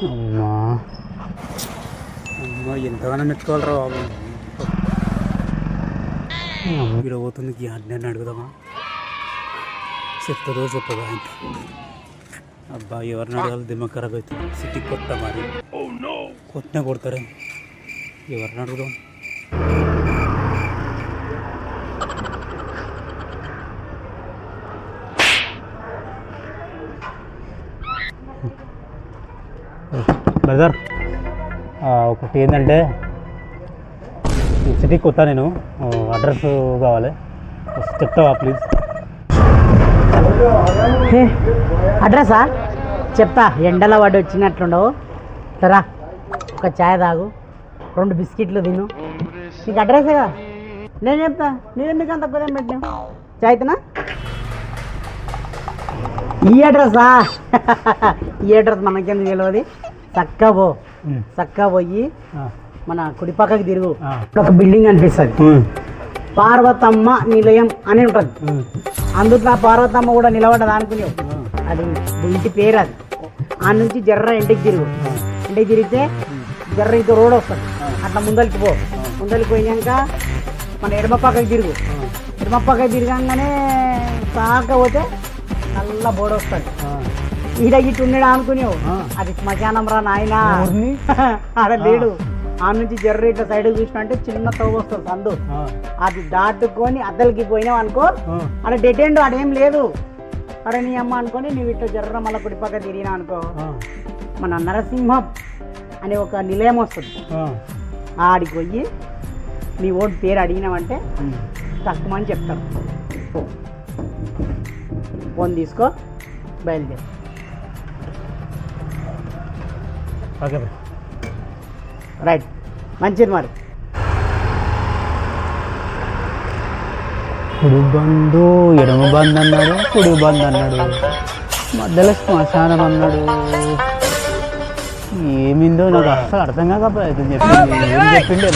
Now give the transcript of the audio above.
అమ్మా అమ్మా ఎంతగానో మెచ్చుకోవాలరా బాబు. ఇక్కడ పోతుంది గ్యాన్ని అడుగుదామా, చెప్తుందో చెప్పదా ఇంత. అబ్బా ఎవరిని అడగాలి, దిమ్మ ఖరాబ్ అవుతుంది. సిటీ కొత్త మరి కొత్తనే కొడతారే, ఎవరిని అడుగుదాం. బ్రదర్ ఒకటి ఏంటంటే సిటీకి కొత్త, నేను అడ్రస్ కావాలి, చెప్తావా ప్లీజ్? అడ్రసా చెప్తా. ఎండలో వాడు వచ్చినట్లుండవు. సరా ఒక ఛాయ్ తాగు, 2 బిస్కెట్లు తిను. నీకు అడ్రస్గా నేను చెప్తా. నేను ఎందుకు అంత కుదరం పెట్టినా చాయ్తనా? ఈ అడ్రస్సా? ఈ అడ్రస్ మనకెందుకు తెలియదు. చక్కగా పోయి మన కుడి పక్కకి తిరుగు, ఒక బిల్డింగ్ అనిపిస్తుంది, పార్వతమ్మ నిలయం అని ఉంటుంది. అందులో ఆ పార్వతమ్మ కూడా నిలబడ్డది అనుకునేవు, అది ఇంటి పేరు. అది ఆ నుంచి జర్ర ఇంటికి తిరిగితే జర్ర ఇంకో రోడ్ వస్తుంది, అట్లా ముందరికి పో. ముందరికి పోయినాక మన ఎడమ పక్కకి తిరుగు. ఎడమ పక్కకి తిరగంగానే సాకపోతే నల్ల బోర్డు వస్తుంది. ఈడ ఇటు ఉండడా అనుకునేవు, అది శ్మశానం రా నాయన, ఆడ లేడు. ఆ నుంచి జర్ర ఇట్లా సైడ్ చూసినా అంటే చిన్న తవ్వు వస్తుంది సందు, అది దాటుకొని అద్దలకి పోయినావు అనుకో, అక్కడ డెడ్ ఎండ్ అదేం లేదు. అరే నీ అమ్మ అనుకొని నువ్వు ఇట్లా జర్ర మళ్ళీ కుడిపక్క తిరిగినా అనుకో, మన నరసింహం అనే ఒక నిలయం వస్తుంది. ఆడికి పోయి నీ ఓటు పేరు అడిగినామంటే తక్కువ అని చెప్తారు. ఫోన్ తీసుకో, బయలుదేరు. ఓకే రైట్, మంచిది. మరి కుడి బంధు ఎడమ బంద్ అన్నాడు, కుడి బంద్ అన్నాడు, మధ్యలో శ్మశానం అన్నాడు. ఏమిందో నాకు అసలు అర్థం కాకపోతే చెప్పిండే.